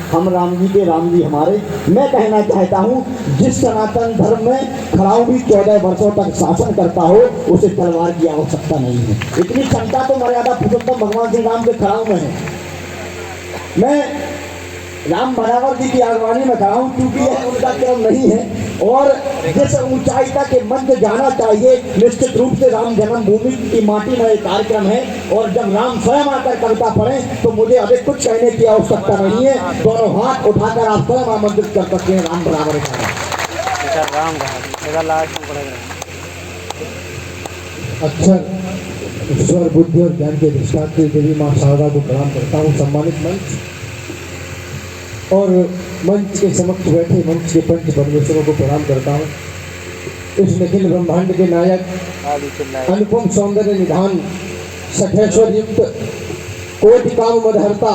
हम राम जी के, राम जी हमारे। मैं कहना चाहता हूँ जिस सनातन धर्म में खड़ाऊ भी 14 वर्षों तक शासन करता हो उसे तलवार की आवश्यकता नहीं है। इतनी क्षमता तो मर्यादा पुरुषोत्तम भगवान श्री राम के खड़ाऊ में है। मैं राम भरावर जी की आगवानी में खड़ा हूँ क्योंकि यह उनका क्रम नहीं है और जिस ऊंचाई तक के मंच जाना चाहिए निश्चित रूप से राम जन्मभूमि की माटी में एक कार्यक्रम है और जब राम स्वयं आकर कविता पढ़े तो मुझे अभी कुछ कहने की आवश्यकता नहीं है। दोनों हाथ उठाकर आप स्वयं आमंत्रित कर सकते हैं राम बराबर अक्षर ईश्वर बुद्धि और ज्ञान के अधिष्ठात्री देवी माँ शारदा को प्रणाम करता हूँ। सम्मानित मंच और मंच के समक्ष बैठे मंच के पंच परमेश्वरों को प्रणाम करता हूँ। इस निखिल ब्रह्मांड के नायक, अनुपम सौंदर्य निधान, सखेश्वर युक्त, कोटि काम मदहर्ता,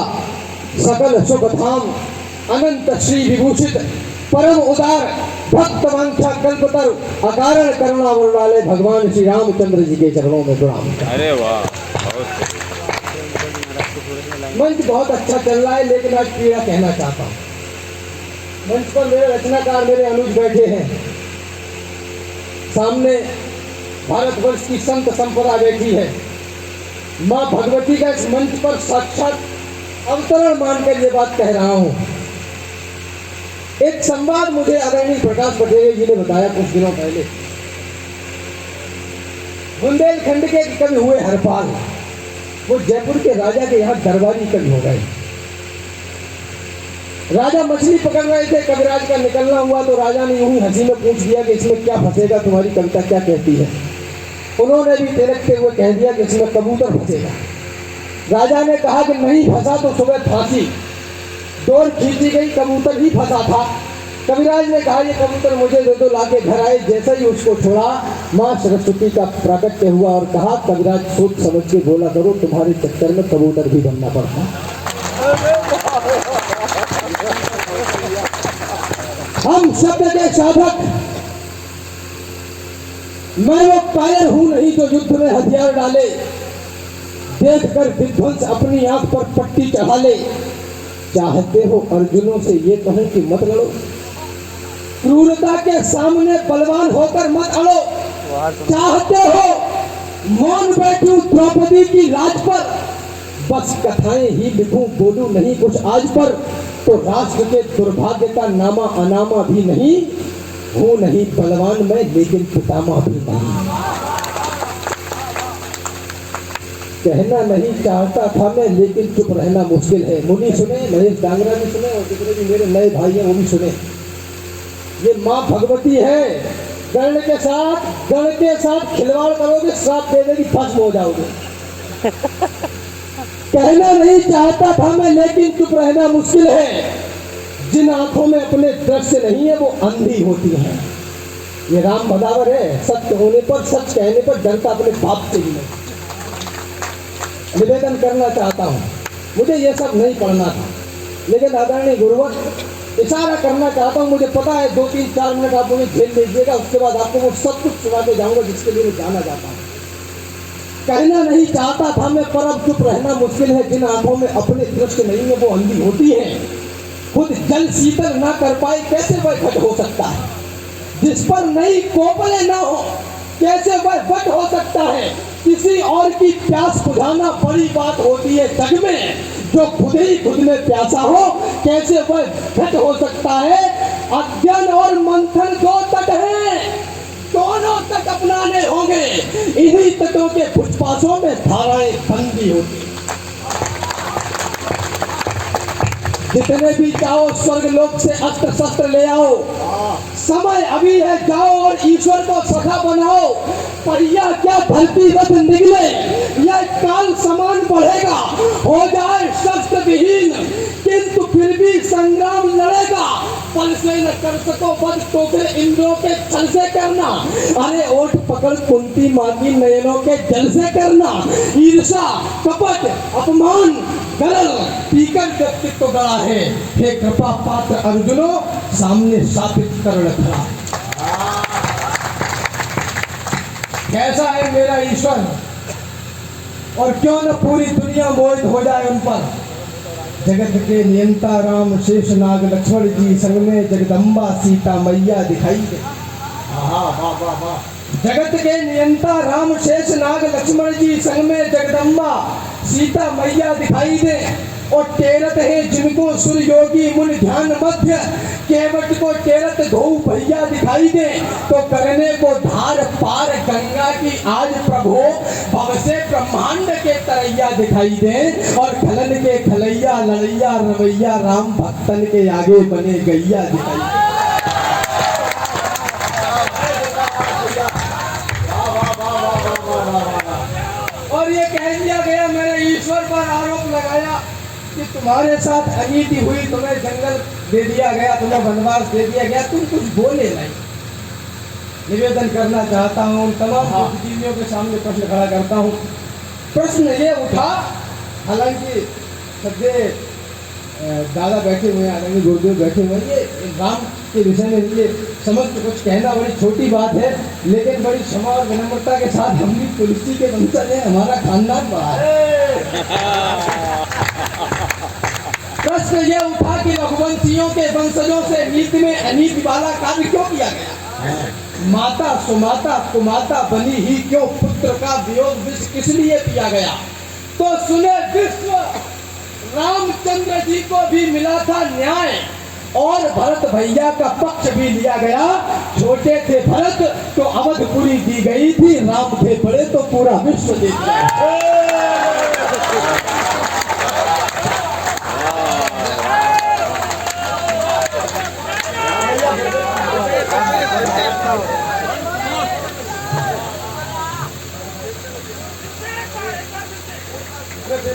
सकल शुभ धाम, अनंत श्री विभूषित, परम उदार, भक्त वांछा कल्पतर, अकारण करुणा वाले भगवान श्री रामचंद्र जी के चरणों में प्रणाम। अरे वाह, मंच बहुत अच्छा चल रहा है लेकिन आज पीड़ा कहना चाहता हूँ। मंच पर मेरे रचनाकार मेरे अनुज बैठे हैं, सामने भारतवर्ष की संत संपदा बैठी है। माँ भगवती का इस मंच पर साक्षात अवतरण मानकर ये बात कह रहा हूँ। एक संवाद मुझे आदरणीय प्रकाश पटेल जी ने बताया कुछ दिनों पहले। बुंदेलखंड के कवि हुए हरपाल, वो जयपुर के राजा के यहाँ दरबारी कवि हो गए। राजा मछली पकड़ रहे थे, कविराज का निकलना हुआ तो राजा ने यूं ही हंसी में पूछ दिया कि इसमें क्या फंसेगा, तुम्हारी कविता क्या कहती है। उन्होंने भी तिलकते हुए कह दिया कि इसमें कबूतर फंसेगा। राजा ने कहा कि नहीं फंसा तो सुबह फांसी, डोर खींची गई, कबूतर ही फंसा था। कविराज ने कहा ये कबूतर मुझे दे दो, लाके घर आए। जैसे ही उसको छोड़ा माँ सरस्वती का प्राकट्य हुआ और कहा कविराज सोच समझ के बोला करो, तुम्हारे चक्कर में कबूतर भी बनना पड़ता। हम शब्द के साधक, मैं वो कायर हूं नहीं जो युद्ध में हथियार डाले, देखकर विध्वंस अपनी आंख पर पट्टी चढ़ा ले। चाहते हो अर्जुनों से ये कहूं कि मत लड़ो, क्रूरता के सामने बलवान होकर मत अड़ो। चाहते हो मौन बैठूं द्रौपदी की राज पर, बस कथाएं ही लिखूं बोलूं नहीं कुछ आज पर, तो राष्ट्र के दुर्भाग्य का नामा अनामा भी नहीं हूं, नहीं बलवान मैं लेकिन पितामह भी नहीं। कहना नहीं चाहता था मैं लेकिन चुप रहना मुश्किल है। मुनि सुने, महेश डांगरा भी सुने और जितने भी मेरे नए भाई हैं वो भी सुने। ये माँ भगवती है, गण के साथ खिलवाड़ करोगे श्राप दे देगी, भस्म हो जाओगे। कहना नहीं चाहता था मैं लेकिन चुप रहना मुश्किल है। जिन आंखों में अपने दृश्य नहीं है वो अंधी होती है। ये राम बदावर है, सत्य होने पर, सच कहने पर डरता अपने बाप से ही नहीं। निवेदन करना चाहता हूँ, मुझे ये सब नहीं पढ़ना था लेकिन आदरणीय गुरुवर इशारा करना चाहता हूँ। मुझे पता है 2-3-4 मिनट आप मुझे झेल लीजिएगा, उसके बाद आपको वो सब कुछ सुना के जाऊंगा जिसके लिए मैं जाना चाहता हूँ। कहना नहीं चाहता था मैं पर अब चुप रहना मुश्किल है। जिन आंखों में अपने दृश्य नहीं है वो अंधी होती है। खुद जल शीतल ना कर पाए कैसे वह घट हो सकता है। जिस पर नई कोपले ना हो कैसे वह वट हो सकता है। किसी और की प्यास बुझाना बड़ी बात होती है जग में, जो खुद ही खुद में प्यासा हो कैसे वह घट हो सकता है। अज्ञान और मंथन दो तट हैं, दोनों तट अपनाने होंगे। इन्हीं तटों के फुटपाथों में धाराएं बंदी होती। जितने भी चाहो स्वर्ग लोक से अस्त्र शस्त्र ले आओ, समय अभी है, जाओ और ईश्वर को सखा बनाओ। पहिया क्या धरती रथ निकले, यह काल समान बढ़ेगा। हो जाए शस्त्र विहीन किंतु फिर भी संग्राम लड़ेगा। पल से न कर सको बद तो फिर इंद्रों के छल से करना। अरे ओठ पकड़ कुंती माँ की नयनों के जल से करना। ईर्षा कपट अपमान गलल पीकर व्यक्तित्व बड़ा है। हे कृपा पात्र अर्जुनों सामने साबित कर रखा। कैसा है मेरा ईश्वर, और क्यों न पूरी दुनिया मोहित हो जाए उन पर। जगत के नियंता राम शेष नाग लक्ष्मण जी संग में जगदम्बा सीता मैया दिखाई दे। वाह वाह वाह वाह। जगत के नियंता राम शेष नाग लक्ष्मण जी संग में जगदम्बा सीता मैया दिखाई दे। और टेरत है जिनको सुर योगी मुनि ध्यान मध्य, केवट को टेरत धो भैया दिखाई दे। तो करने को धार पार गंगा की आज प्रभु भव से ब्रह्मांड के तरैया दिखाई दे। और खलन के खलैया लड़ैया रवैया राम भक्तन के आगे बने गैया दिखाई दे। और ये कह दिया गया, मैंने ईश्वर पर आरोप लगाया कि तुम्हारे साथ अनीति हुई, तुम्हें जंगल दे दिया गया, तुम्हें वनवास दे दिया गया, तुम कुछ बोले नहीं। निवेदन करना चाहता हूँ तमाम बुद्धिजीवियों के सामने प्रश्न खड़ा करता हूँ। प्रश्न ये उठा, हालांकि सद्य दादा बैठे हुए हैं, आदरणीय गुरुदेव बैठे हुए हैं, ये राम के विषय में ये समझ के कुछ कहना बड़ी छोटी बात है, लेकिन बड़ी क्षमा और विनम्रता के साथ हम भी तुलसी के वंशज हैं, हमारा खानदान बड़ा है। प्रश्न ये उठा कि रघुवंशियों के वंशजों से नीति में अनीति वाला कार्य क्यों किया गया? माता सुमाता कुमाता बनी ही क्यों, पुत्र का वियोग विष किस लिए किया गया? तो सुने विश्व, रामचंद्र जी को भी मिला था न्याय और भरत भैया का पक्ष भी लिया गया। छोटे थे भरत तो अवधपुरी दी गई थी, राम थे बड़े तो पूरा विश्व दे दिया।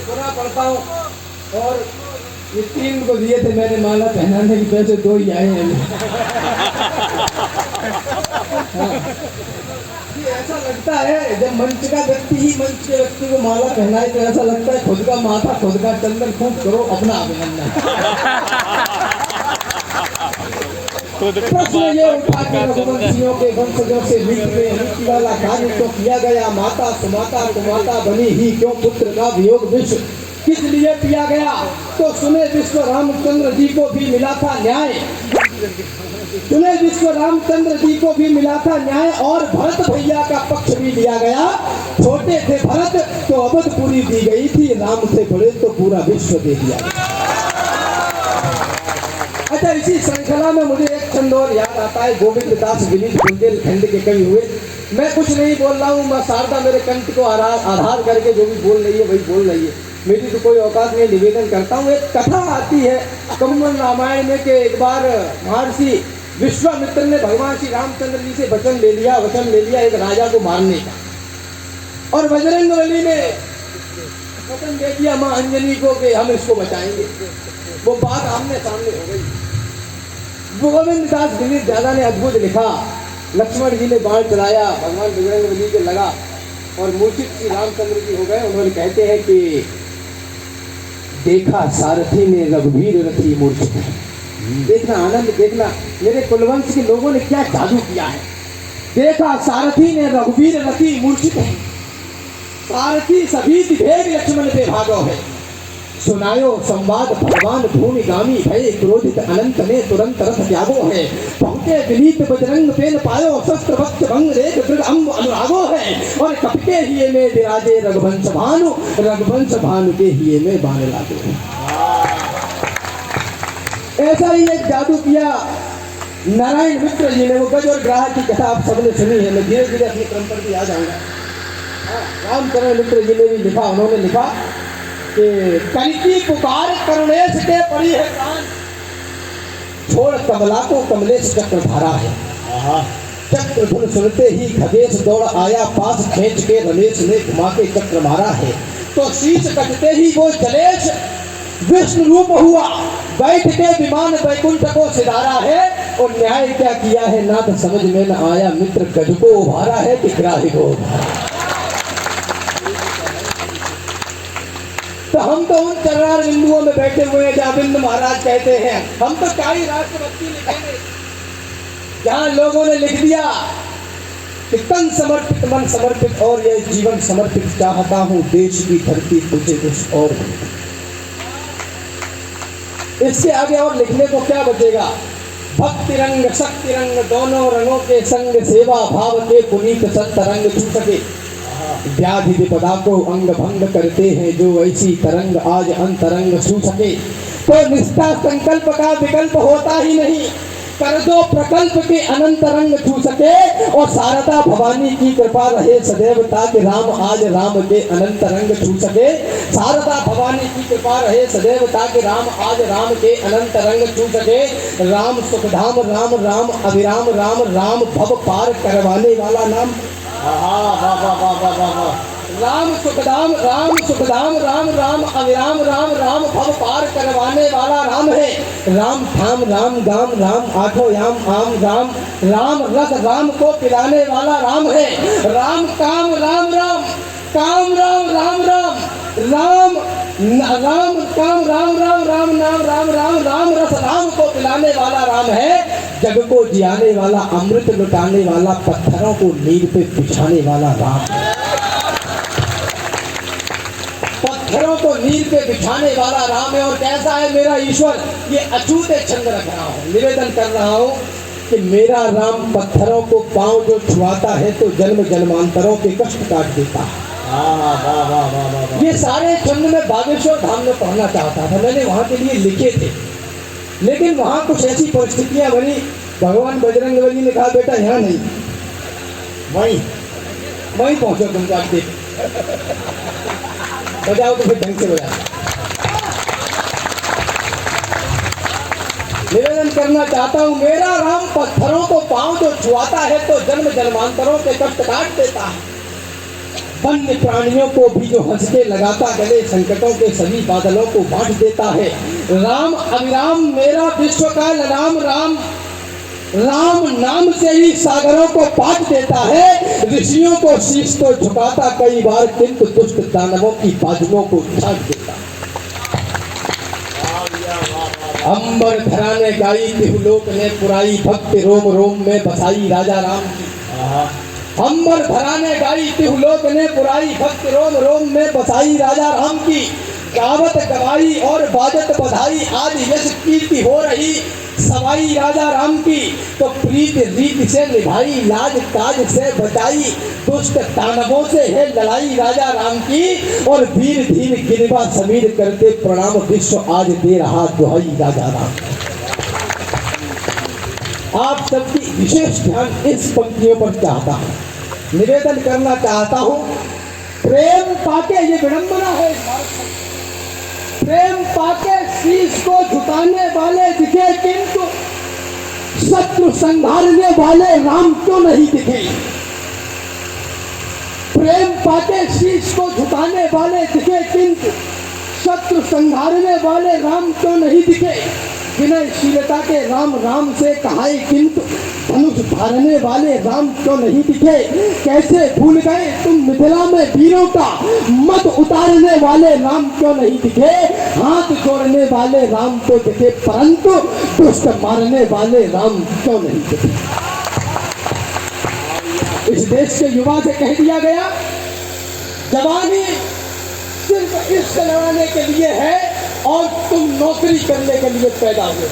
पुनः पढ़ता हूँ। और ये 3 को दिए थे मैंने माला पहनाने की, पैसे 2 ही आए हैं। ऐसा लगता है जब मंच का व्यक्ति ही मंच के व्यक्ति को माला पहनाए तो ऐसा लगता है खुद का माथा खुद का चंदन खूब करो, अपना अभिनंदन। प्रश्न ये उठा कि रघुवंशियों के वंशजों से नीति वाला कार्य क्यों किया गया? माता सुमाता कुमाता बनी ही क्यों, पुत्र का वियोग विष किस लिए किया गया? तो सुने विश्व, रामचंद्र जी को भी मिला था न्याय। सुने विश्व, रामचंद्र जी को भी मिला था न्याय और भरत भैया का पक्ष भी लिया गया। छोटे थे भरत तो अवधपुरी दी गई थी, राम से बड़े तो पूरा विश्व दे दिया गया। अच्छा, इसी श्रृंखला में मुझे एक छंद और याद आता है, गोविंद दास विनीत बुंदेलखंड के कवि हुए। मैं कुछ नहीं बोल रहा हूँ, मैं शारदा मेरे कंठ को आधार करके जो भी बोल रही है वही बोल रही है, मेरी तो कोई औकात नहीं। निवेदन करता हूँ, एक कथा आती है कम्बन रामायण में कि एक बार महर्षि विश्वामित्र ने भगवान श्री रामचंद्र जी से वचन ले लिया एक राजा को मारने का। और बजरंगबली ने वचन दे दिया माँ अंजनी को कि हम इसको बचाएंगे। वो बात आमने सामने हो गई। गोविंद दास विनीत दादा ने अद्भुत लिखा, लक्ष्मण जी ने बाण चलाया, भगवान बजरंगबली के लगा और मूर्छित श्री रामचंद्र जी हो गए। उन्होंने कहते हैं कि देखा सारथी ने रघुवीर रथी मूर्छित। देखना आनंद, देखना मेरे कुलवंश के लोगों ने क्या जादू किया है। देखा सारथी ने रघुवीर रथी मूर्छित है, सारथी सभी भेद लक्ष्मण पे भागो है। सुनायो संवाद भगवान भूमिगामी भय, क्रोधित अनंत ने तुरंत रथ त्यागो है। पहुंचे विनीत बजरंग पेन पायो, शस्त्र भक्त भंग रेख दृढ़ अंग अनुरागो है। और कपके हिये में विराजे रघुवंश भानु के हिये में बाण लागो है। ऐसा ही एक जादू किया नारायण मित्र जी ने। वो गज और ग्राह की कथा आप सबने सुनी है, मैं धीरे धीरे अपनी क्रम पर भी आ जाऊंगा। रामचरण मित्र जी ने भी लिखा, उन्होंने लिखा कि कनकी पुकार करुणेश के पड़ी है प्राण, छोड़ कमला को कमलेश चक्र धारा है। चक्र धुन सुनते ही खगेश दौड़ आया पास, खींच के रमेश ने घुमा के चक्र मारा है। तो शीश कटते ही वो जलेश विष्णु रूप हुआ, बैठ के विमान वैकुंठ को सिधारा है। और न्याय क्या किया है नाथ समझ में न आया, मित्र गज को उभारा है कि ग्राही को उभारा। तो हम तो उन चरणार बिंदुओं में बैठे हुए हैं जहाँ बिंदु महाराज कहते हैं, हम तो काई राष्ट्रभक्ति लिखेंगे जहाँ लोगों ने लिख दिया कि तन समर्पित मन समर्पित और यह जीवन समर्पित चाहता हूँ, देश की धरती तुझे कुछ और। इसके आगे और लिखने को क्या बचेगा। भक्ति रंग शक्ति रंग दोनों रंगों के संग सेवा भाव के पुनीत संत रंग छू सके। व्याधि विपदा को अंग भंग करते हैं जो ऐसी तरंग आज अंतरंग छू सके। तो निष्ठा संकल्प का विकल्प होता ही नहीं, कर दो प्रकल्प के अनंत रंग छू सके। और शारदा भवानी की कृपा रहे सदैव ताकि राम आज राम के अनंत रंग छू सके। शारदा भवानी की कृपा रहे सदैव ताकि राम आज राम के अनंत रंग छू सके। राम सुखधाम राम राम अभिराम राम राम भव पार करवाने वाला नाम। राम सुखधाम राम राम अविराम राम राम भव पार करवाने वाला राम है। राम धाम राम गाम राम आठों याम आम राम राम रस राम को पिलाने वाला राम है। राम काम राम राम काम राम राम राम राम राम काम राम राम राम नाम राम राम राम रस राम को पिलाने वाला राम है। जग को जियाने वाला अमृत लुटाने वाला पत्थरों को नींव पे बिछाने वाला राम है। पत्थरों को नींव पे बिछाने वाला राम है। और कैसा है मेरा ईश्वर, ये अछूत छंद रख रहा हूँ, निवेदन कर रहा हूँ कि मेरा राम पत्थरों को पांव जो छुआता है तो जन्म जन्मांतरों के कष्ट काट देता है। ये सारे छंद में बागेश्वर धाम में पढ़ना चाहता था, मैंने वहाँ के लिए लिखे थे, लेकिन वहाँ कुछ ऐसी परिस्थितियाँ बनी। भगवान बजरंगबली ने कहा बेटा यहाँ नहीं, वहीं पहुँचो तुम जाके बजाओ तो फिर ढंग से बजाओ। निवेदन करना चाहता हूँ मेरा राम पत्थरों को पांव जो छुआता है तो जन्म जन्मांतरों के कष्ट काट देता है। वन्य प्राणियों को भी जो हंस के लगाता गले संकटों के सभी बादलों को बांट देता है। राम अभिराम मेरा विश्व का राम राम राम नाम से ही सागरों को पाट देता है। ऋषियों को शीश तो झुकाता कई बार किंतु दुष्ट दानवों की बाजुओं को छाट देता। अंबर धरा ने गाई तिहुलोक ने पुराई भक्ति रोम रोम में बसाई राजा राम की। अंबर धरा ने गाई तिहुलोक ने पुराई भक्ति रोम रोम में बसाई राजा राम की। गावत गवाई और बाजत बधाई आज यश कीर्ति हो रही सवाई राजा राम की। तो प्रीत रीत से निभाई लाज काज से बचाई दुष्ट दानवों से है लड़ाई राजा राम की। और वीर धीर गिरवा समीर करते प्रणाम विश्व आज दे रहा दुहाई राजा राम। आप सबकी विशेष ध्यान इस पंक्तियों पर चाहता हूँ, निवेदन करना चाहता हूँ। प्रेम पाके ये विडंबना है, प्रेम पाके शीश को झुकाने वाले दिखे किंतु शत्रु संहारने वाले राम क्यों नहीं दिखे। प्रेम पाके शीश को झुकाने वाले दिखे किंतु शत्रु संहारने वाले राम क्यों नहीं दिखे। विनयशीलता के राम राम से कहाई किंतु धनुष धारने वाले राम क्यों नहीं दिखे। कैसे भूल गए तुम मिथिला में वीरों का मत उतारने वाले राम क्यों नहीं दिखे। हाथ जोड़ने वाले राम तो दिखे परंतु दुष्ट मारने वाले राम क्यों नहीं दिखे। इस देश के युवा से कह दिया गया जवानी सिर्फ इश्क लड़ाने के लिए है और तुम नौकरी करने के लिए पैदा हुए।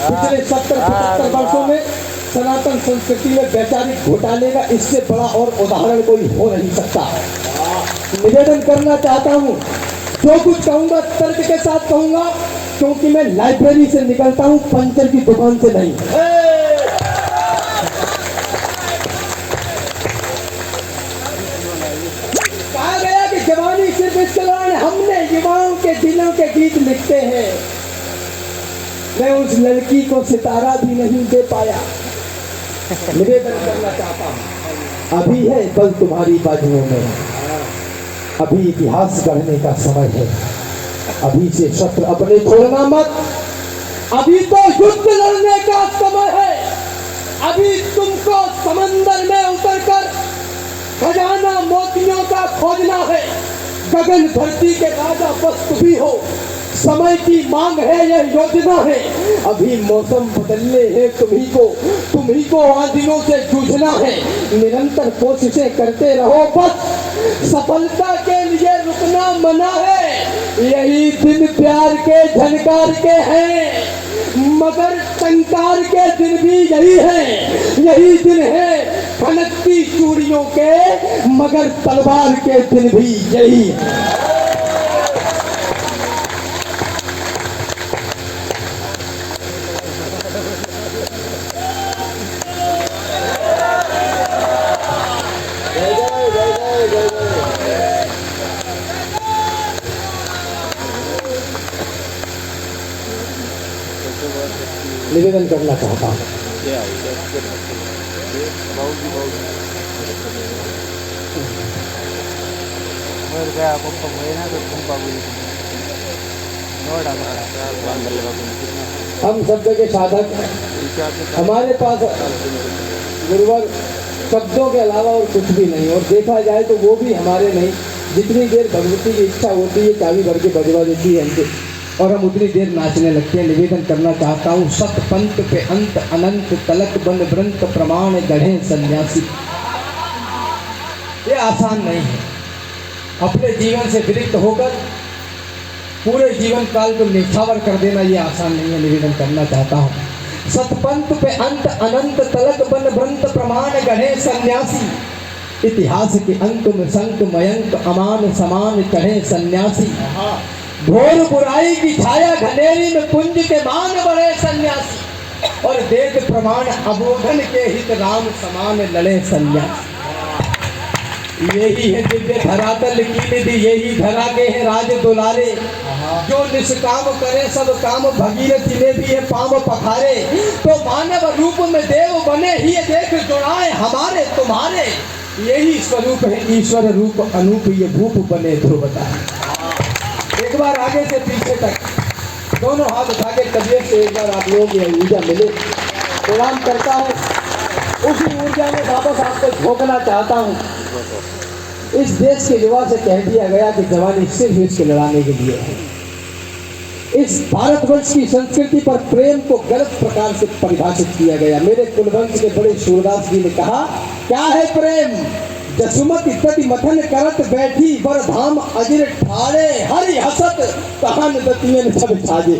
पिछले 70-75 वर्षों में सनातन संस्कृति में वैचारिक घोटाले का इससे बड़ा और उदाहरण कोई हो नहीं सकता। निवेदन करना चाहता हूँ, जो कुछ कहूँगा तर्क के साथ कहूँगा, क्योंकि मैं लाइब्रेरी से निकलता हूँ, पंचर की दुकान से नहीं। कहा गया कि जवानी सिर्फ इसके लड़ाने, हमने युवाओं के दिलों के गीत लिखते हैं। मैं उस लड़की को सितारा भी नहीं दे पाया। निवेदन करना चाहता हूँ, अभी है बल तुम्हारी बाजुओं में, अभी इतिहास गढ़ने का समय है। अभी से शस्त्र अपने छोड़ना मत, अभी तो युद्ध लड़ने का समय है। अभी तुमको समंदर में उतरकर खजाना मोतियों का खोजना है। गगन धरती के राजा वस्तु भी हो, समय की मांग है, यह योजना है। अभी मौसम बदलने हैं तुम्ही को आंधियों से जूझना है। निरंतर कोशिशें करते रहो, बस सफलता के लिए रुकना मना है। यही दिन प्यार के झनकार के हैं, मगर टंकार के दिन भी यही है। यही दिन है खनकती चूड़ियों के, मगर तलवार के दिन भी यही है। निवेदन करना चाहता हूँ हम शब्द के साधक, हमारे पास गुरुवर शब्दों के अलावा और कुछ भी नहीं, और देखा जाए तो वो भी हमारे नहीं। जितनी देर भगवती की इच्छा होती है चाबी भर के बजवा देती है हमसे, और हम उतनी देर नाचने लगते हैं। निवेदन करना चाहता हूँ, सत पंथ पे अंत अनंत तलक बन व्रंत प्रमाण गढ़े सन्यासी। ये आसान नहीं है। अपने जीवन से विरक्त होकर पूरे जीवन काल को निछावर कर देना ये आसान नहीं है। निवेदन करना चाहता हूँ, सतपंथ पे अंत अनंत तलक बन व्रंत प्रमाण गढ़े सन्यासी। इतिहास के अंक में संक मयंक अमान समान चढ़े सन्यासी। घोर बुराई की छाया घनेरी में पुंज के मान बढ़े सन्यासी, और वेद प्रमाण अबोधन के हित राम समान लड़े सन्यासी। यही है दिव्य धरातल की निधि, यही धरा के है राज दुलारे। जो निष्काम करे सब काम, भगीरथी ने भी है पांव पखारे। तो मानव रूप में देव बने ही देख जुड़ाए हमारे तुम्हारे। यही स्वरूप है ईश्वर रूप अनूप, ये भूप बने ध्रुवतारे। एक बार आगे से पीछे तक दोनों हाथ उठा के तबियत से एक बार आप लोगों की ऊर्जा मिले। प्रणाम करता हूँ, उसी ऊर्जा में वापस आपको झोंकना चाहता हूँ। इस देश के युवा से कह दिया गया कि जवानी सिर्फ इसके लड़ाने के लिए है। इस भारतवर्ष की संस्कृति पर प्रेम को गलत प्रकार से परिभाषित किया गया। मेरे कुलवंश के बड़े सूरदास जी ने कहा, क्या है प्रेम? जसुमति प्रति मथन करत बैठी बर धाम अजिर ठाड़े, हरि हसत कहान दतियन सब छाजे।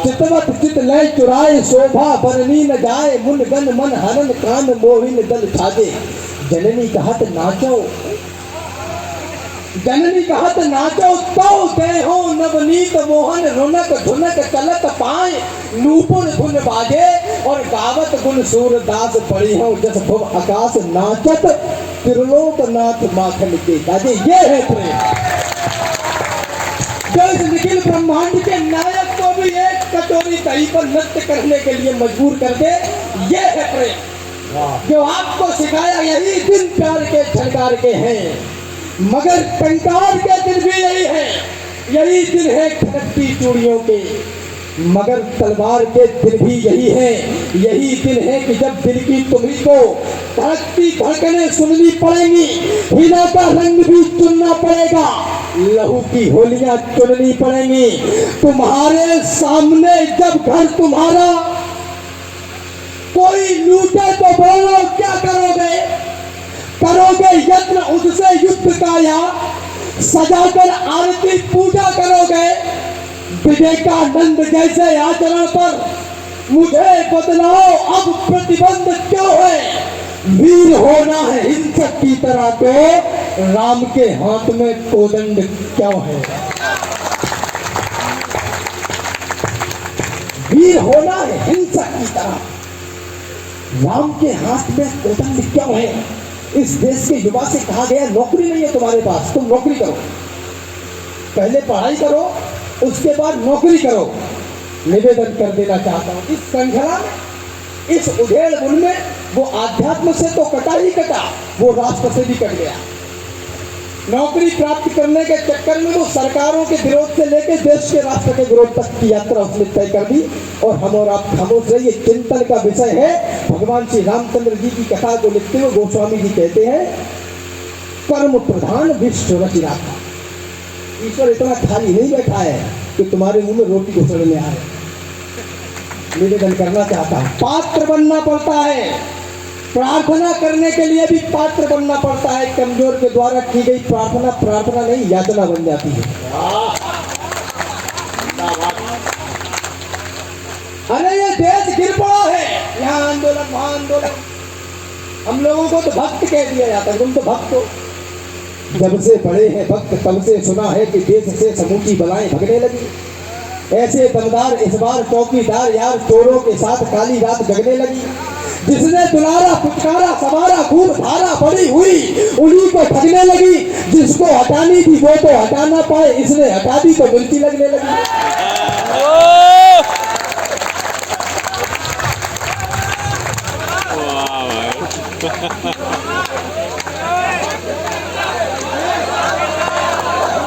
चितवत चित लय चुराए शोभा बरनी न जाए, मुन गन मन हरन कान मोहिन दल छाजे। जननी कहत नाचो, जननी कहत नाचो तो देहो नवनीत मोहन, रुनक धुनक कलक पाए नूपुर धुन बाजे। और गावत गुण सूरदास पड़ी हो जस भव आकाश, नाचत त्रिलोक नाथ माखन के गाजे। ये है प्रेम, जो इस निखिल ब्रह्मांड के नायक को भी एक कटोरी दही पर नृत्य करने के लिए मजबूर कर दे। ये है प्रेम जो आपको सिखाया। यही दिन प्यार के झनकार के हैं, मगर टंकार के दिन भी यही है। यही दिन है खनकती चूड़ियों के, मगर तलवार के दिन भी यही है। यही दिन है कि जब दिल की तुम्ही को धड़कती धड़कने सुननी पड़ेंगी, हीरा का रंग भी चुनना पड़ेगा, लहू की होलियां चुननी पड़ेंगी। तुम्हारे सामने जब घर तुम्हारा कोई लूटे तो बोलो क्या करोगे? करोगे यत्न उससे युद्ध का, या सजाकर आरती पूजा करोगे? विवेकानंद जैसे आचरण पर मुझे बदलाओ अब प्रतिबंध क्यों है? वीर होना है हिंसक की तरह तो राम के हाथ में कोदंड क्यों है? वीर होना है हिंसक की तरह, राम के हाथ में कोदंड क्यों है? इस देश के युवा से कहा गया, नौकरी नहीं है तुम्हारे पास, तुम नौकरी करो। पहले पढ़ाई करो, उसके बाद नौकरी करो। निवेदन कर देना चाहता हूं, इस श्रृंखला में, इस उधेड़-बुन में वो आध्यात्म से तो कटा ही कटा, वो राष्ट्र से भी कट गया। नौकरी प्राप्त करने के चक्कर में वो सरकारों के विरोध से लेकर देश के राष्ट्र के विरोध तक की यात्रा उसने तय कर दी। और हम और आप खामोश रहिए। ये चिंतन का विषय है। भगवान श्री रामचंद्र जी की कथा को लिखते हुए गोस्वामी जी कहते हैं, कर्म प्रधान विश्व रचि राखा। ईश्वर इतना खाली नहीं बैठा है कि तुम्हारे मुंह में रोटी घुसने में आए। निवेदन करना चाहता हूं, पात्र बनना पड़ता है। प्रार्थना करने के लिए भी पात्र बनना पड़ता है। कमजोर के द्वारा की गई प्रार्थना प्रार्थना नहीं, यातना बन जाती है। अरे ये देश गिर पड़ा है, यहाँ आंदोलन वहाँ आंदोलन। हम लोगों को तो भक्त कह दिया जाता है, तुम तो भक्त हो। जब से बड़े हैं भक्त तब से सुना है कि देश से समूची बलाएं भगने लगी। ऐसे दमदार इस बार चौकीदार यार चोरों के साथ काली रात जगने लगी। जिसने दुलारा पुचकारा सवारा खूब धारा बड़ी हुई उन्हीं को ठगने लगी। जिसको हटानी थी वो तो हटा ना पाए, इसने हटा दी तो मिर्ची लगने लगी।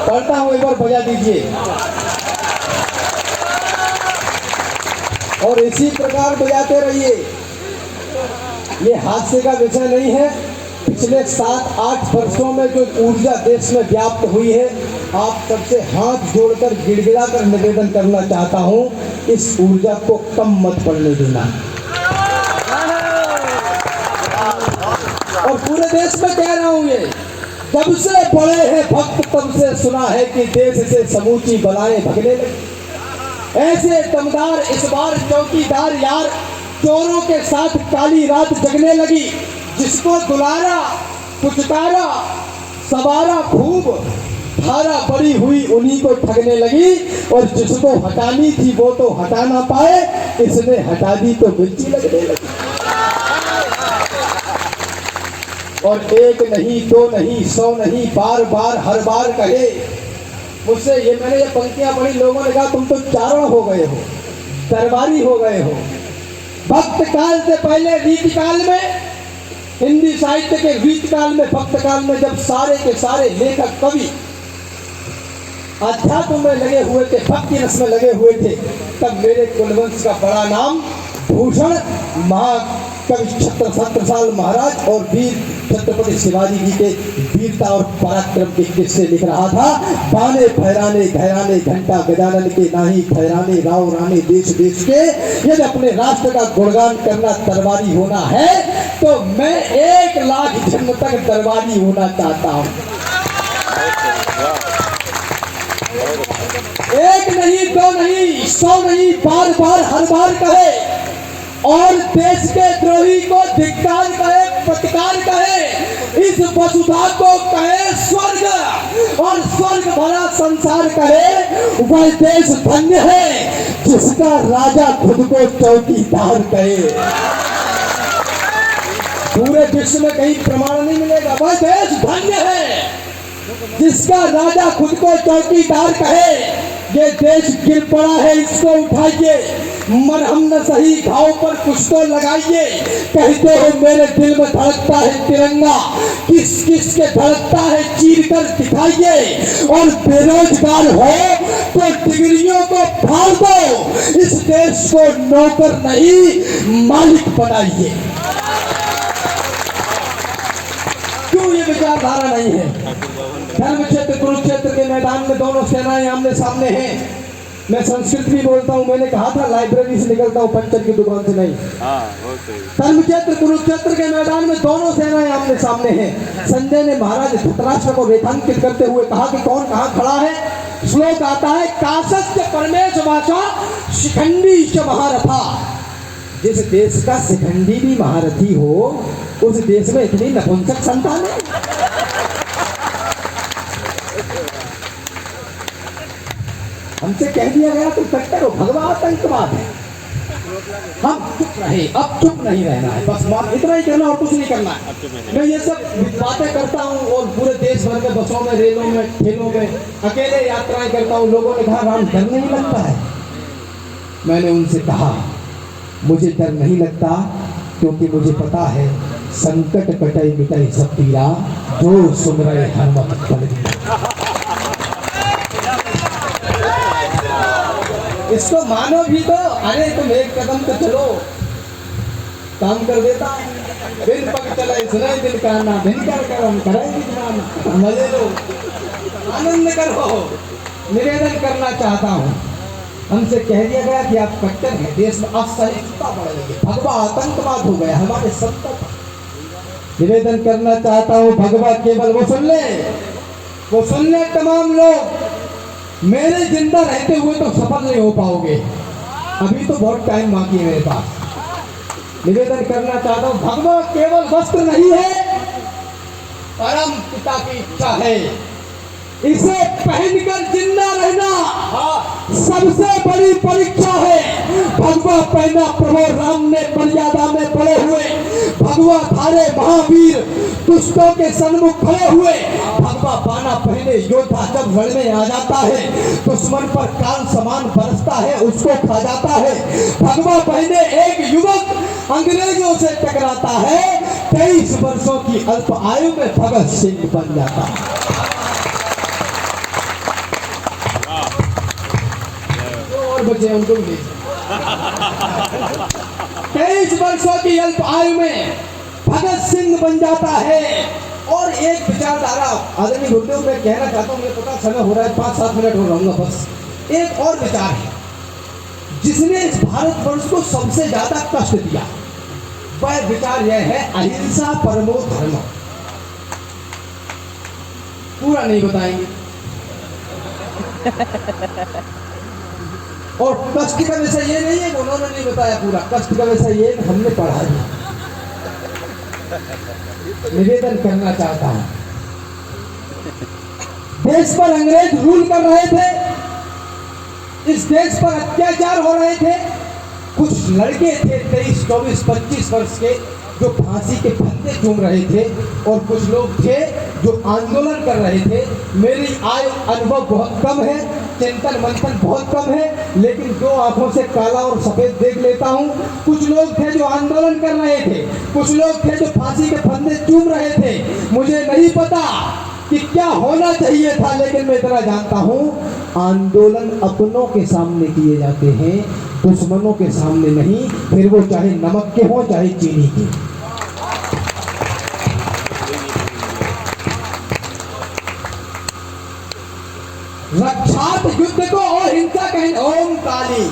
पढ़ता हूं, एक बार बजा दीजिए। और इसी प्रकार बजाते रहिए। ये हादसे का विषय नहीं है। पिछले 7-8 वर्षों में जो ऊर्जा देश में व्याप्त हुई है, आप सबसे हाथ जोड़कर गिड़गिड़ा कर निवेदन करना चाहता हूं, इस ऊर्जा को कम मत पड़ने देना। और पूरे देश में कह रहा हूं ये, जब से बड़े हैं भक्त तब से सुना है कि देश से समूची बलाएं भगने लगी। ऐसे दमदार इस बार चौकीदार यार चोरों के साथ काली रात जगने लगी। जिसको दुलारा पुचकारा सवारा खूब धारा बड़ी हुई उन्हीं को ठगने लगी। और जिसको हटानी थी वो तो हटा ना पाए, इसने हटा दी तो मिर्ची लगने लगी। और एक नहीं दो नहीं 100 नहीं बार बार हर बार कहे मुझसे। ये मैंने ये पंक्तियां पढ़ी, लोगों ने कहा तुम तो चारण हो गए हो, दरबारी हो गए हो। भक्त काल से पहले रीति काल में, हिंदी साहित्य के रीति काल में, भक्त काल में जब सारे के सारे लेखक कवि अध्यात्म में लगे हुए थे, भक्ति रस में लगे हुए थे, तब मेरे कुलवंश का बड़ा नाम भूषण महाकवि छत्रसाल महाराज और वीर छत्रपति शिवाजी जी के वीरता और पराक्रम के किस्से लिख रहा था। बाने फहराने घराने घंटा गजानन के नाही फहराने राव राने देश देश के। यदि अपने राष्ट्र का गुणगान करना दरबारी होना है तो मैं 1 लाख जन्म तक दरबारी होना चाहता हूँ। एक नहीं दो नहीं 100 नहीं बार बार हर बार कहे। और देश के द्रोही को धिक्कार कहे, प्रतिकार कहे। इस वसुधा को कहे स्वर्ग और स्वर्ग भरा संसार कहे। वह देश धन्य है जिसका राजा खुद को चौकीदार कहे। पूरे विश्व में कहीं प्रमाण नहीं मिलेगा। वह देश धन्य है जिसका राजा खुद को चौकीदार कहे। ये देश गिर पड़ा है, इसको उठाइए। मरहम न सही घाव पर कुछ तो लगाइए। कहते हो मेरे दिल में धड़कता है तिरंगा, किस किस के धड़कता है चीर कर दिखाइए। और बेरोजगार हो तो डिग्रियों को फाड़ दो। इस देश को नौकर नहीं मालिक बनाइए। क्यों ये विचारधारा नहीं है? धर्म क्षेत्र कुरुक्षेत्र के मैदान में दोनों सेनाएं आमने सामने हैं। मैं संस्कृत भी बोलता हूँ। मैंने कहा था लाइब्रेरी से निकलता हूँ, पंचर की दुकान से नहीं। धर्म क्षेत्र कुरुक्षेत्र के मैदान में दोनों सेनाएं आमने सामने हैं। संजय ने महाराज धृतराष्ट्र को रेखांकित करते हुए कहा कि कौन कहाँ खड़ा है। श्लोक आता है, काशस्य परमेश वाचा शिखंडी च महारथा। जिस देश का शिखंडी भी महारथी हो उस देश में इतनी नपुंसक संतान है। हमसे कह दिया गया तुम कट्टर हो, भगवा आतंकवाद है। हम चुप रहे, अब चुप नहीं रहना है, बस इतना ही करना और कुछ नहीं करना है। मैं ये सब बातें करता हूँ और पूरे देश भर में बसों में, रेलों में, ठेलों में अकेले यात्राएं करता हूँ। लोगों ने कहा राम डर नहीं लगता है। मैंने उनसे कहा मुझे डर नहीं लगता क्योंकि मुझे पता है संकट कटे मिटे सब पीरा, जो सुन रहे हनुमत फल। इसको मानो भी तो। अरे तुम एक कदम तो चलो, काम कर देता है। बिन पग चले सुनाई दिल कहना, बिन कर करम करेंगे जमाना। मजे लो, आनंद करो। निवेदन करना चाहता हूँ, हमसे कह दिया गया कि आप कट्टर हैं, देश में असहिष्णुता बढ़ गई, भगवा आतंकवाद हो गया हमारे सत्ता पर। निवेदन करना चाहता हूँ भगवा केवल वो सुन ले तमाम लोग। मेरे जिंदा रहते हुए तो सफल नहीं हो पाओगे। अभी तो बहुत टाइम बाकी है मेरे पास। निवेदन करना चाहता हूँ, भगवा केवल वस्त्र नहीं है, परम पिता की इच्छा है। इसे पहनकर जिंदा रहना सबसे बड़ी परीक्षा है। भगवा पहना प्रभु राम ने मर्यादा में पड़े हुए, भगवा धारे महावीर दुष्टों के सन्मुख खड़े हुए। भगवा पाना पहने योद्धा जब लड़ने आ जाता है, दुश्मन पर काल समान बरसता है, उसको खा जाता है। भगवा पहने एक युवक अंग्रेजों से टकराता है, 23 वर्षों की अल्प आयु में भगत सिंह बन जाता है। और बचे उनको भी 23 वर्षों की अल्प आयु में भगत सिंह बन जाता है। और एक विचारधारा आदरणीय गुरुदेव मैं कहना चाहता हूँ, मुझे पता समय हो रहा है, 5-7 मिनट हो रहूंगा बस। एक और विचार है जिसने इस भारतवर्ष को सबसे ज्यादा कष्ट दिया, वह विचार यह है अहिंसा परमो धर्म। पूरा नहीं बताएंगे। और कष्ट का विषय ये नहीं है कि उन्होंने नहीं बताया पूरा, कष्ट का विषय ये हमने पढ़ा दिया। निवेदन करना चाहता हूं, देश पर अंग्रेज रूल कर रहे थे, इस देश पर अत्याचार हो रहे थे। कुछ लड़के थे 23, 24, 25 वर्ष के जो फांसी के फंदे चूम रहे थे, और कुछ लोग थे जो आंदोलन कर रहे थे। मेरी आयु अनुभव बहुत कम है, चिंतन मंथन बहुत कम है, लेकिन दो आंखों से काला और सफेद देख लेता हूँ। कुछ लोग थे जो आंदोलन कर रहे थे, कुछ लोग थे जो फांसी के फंदे चूम रहे थे। मुझे नहीं पता कि क्या होना चाहिए था, लेकिन मैं इतना जानता हूँ, आंदोलन अपनों के सामने किए जाते हैं, दुश्मनों के सामने नहीं, फिर वो चाहे नमक के हो चाहे चीनी के। रक्षात युद्ध को और हिंसा कहें ओम काली।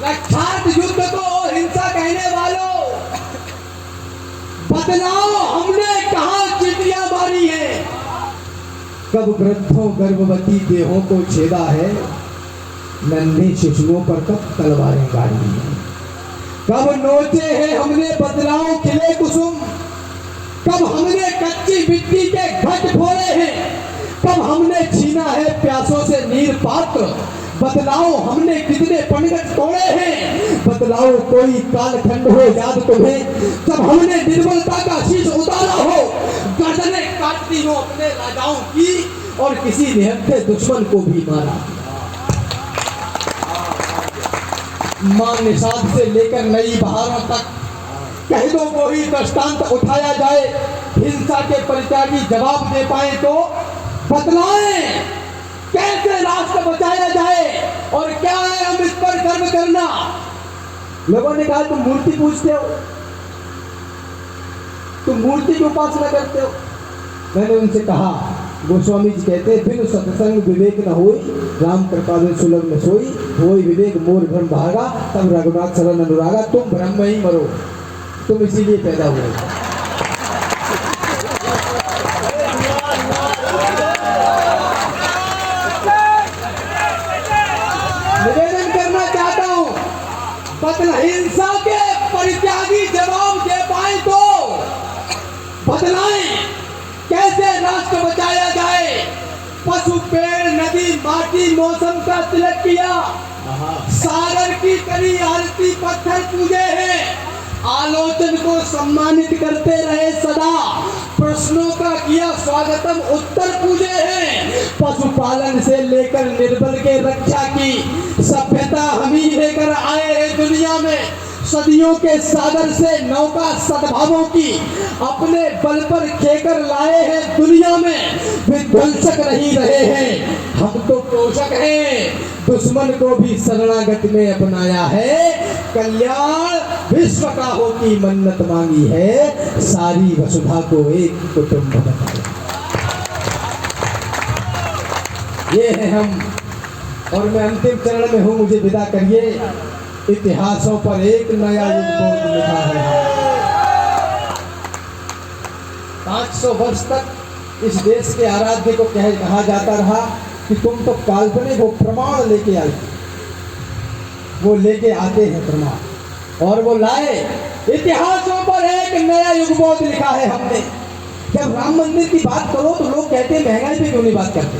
रक्षात युद्ध को और हिंसा कहने वालों, बदलाव हमने कहां चीटियां मारी है। कब वृद्धों गर्भवती देहों को छेदा है, नन्हे शिशुओं पर कब तलवारें गाड़ी है। कब नोचे हैं हमने बदलाव खिले कुसुम, कब हमने कच्ची मिट्टी के घट फोड़े हैं, कब हमने छीना है प्यासों से नीर पात्र। बदलाव हमने कितने पंडित तोड़े हैं, बदलाव कोई कालखंड हो याद तुम्हें, जब हमने निर्बलता का शीश उतारा हो, गर्दनें काटती हो अपने राजाओं की, और किसी निहत्थे दुश्मन को भी मारा। मां निषाद से लेकर नई बहारों तक कह दो कोई दृष्टांत उठाया जाए, हिंसा के परित्यागी जवाब दे पाए तो बतलाएं कैसे राष्ट्र बचाया जाए, और क्या है हम इस पर गर्व करना। लोगों ने कहा तुम मूर्ति पूजते हो, तुम मूर्ति की उपासना करते हो। मैंने उनसे कहा, गोस्वामी जी कहते हैं, बिनु सत्संग विवेक न होई, राम कृपा में सुलभ न सोई, होई विवेक मोर भ्रम भागा, तब रघुनाथ शरण अनुरागा। तुम भ्रम में ही मरो, तुम इसीलिए पैदा हुए। निवेदन करना चाहता हूं, बदला हिंसा के परित्यागी जवाब दे पाए तो बदलाएं कैसे राष्ट्र बचाया जाए। पशु पेड़ नदी माटी मौसम का तिलक किया, सागर की करी आरती पत्थर पूजे हैं, आलोचन को सम्मानित करते रहे सदा, प्रश्नों का किया स्वागतम उत्तर पूजे हैं। पशुपालन से लेकर निर्बल के रक्षा की सभ्यता हम ही लेकर आए हैं दुनिया में। सदियों के सागर से नौका सद्भावों की अपने बल पर खेकर लाए हैं दुनिया में, विध्वंसक नहीं रहे हैं, हम तो पोषक हैं। दुश्मन को भी शरणागत में अपनाया है, कल्याण विश्व का हो की मन्नत मांगी है, सारी वसुधा को एक कुटुंब बताया। ये है हम, और मैं अंतिम चरण में हूं, मुझे विदा करिए। इतिहासों पर एक नया युग लिखा है। 500 वर्ष तक इस देश के आराध्य को कहा जाता रहा कि तुम तो काल्पनिक हो, प्रमाण लेके आए। वो लेके आते हैं प्रमाण, और वो लाए। इतिहासों पर एक नया युगबोध लिखा है हमने। जब राम मंदिर की बात करो तो लोग कहते हैं महंगाई पे क्यों नहीं बात करते।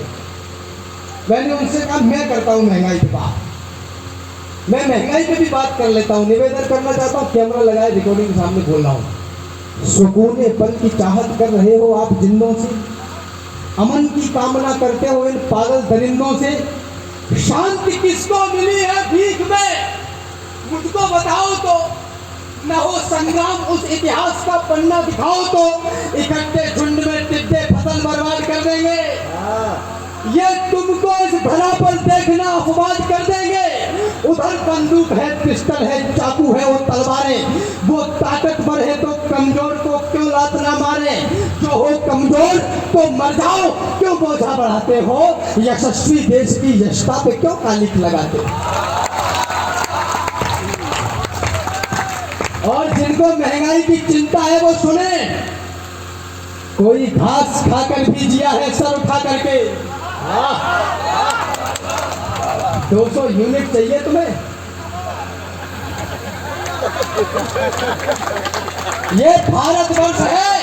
मैंने उनसे कहा मैं करता हूँ महंगाई पे बात, मैं महंगाई पे भी बात कर लेता हूँ। निवेदन करना चाहता हूँ, कैमरा लगाए, रिकॉर्डिंग के सामने बोल रहा हूँ। सुकून पल की चाहत कर रहे हो आप जिंदों से, अमन की कामना करते हो इन पागल दरिंदों से। शांति किसको मिली है भीख में, मुझको बताओ तो। न हो संग्राम उस इतिहास का पन्ना दिखाओ तो। इकट्ठे झुंड में टिड्डे फसल बर्बाद कर देंगे। ये तुमको इस धरा पर देखना अपवाद कर देंगे। उधर बंदूक है, पिस्टल है, चाकू है, वो तलवारें। वो ताकतवर है तो कमजोर को क्यों लात ना मारे। जो हो कमजोर तो मर जाओ, क्यों बोझा बढ़ाते हो। यशस्वी देश की यशता पे क्यों कालिक लगाते हो। और जिनको महंगाई की चिंता है वो सुने। कोई घास खाकर भी जिया है सर उठा करके। 200 यूनिट चाहिए तुम्हें। ये भारतवर्ष है,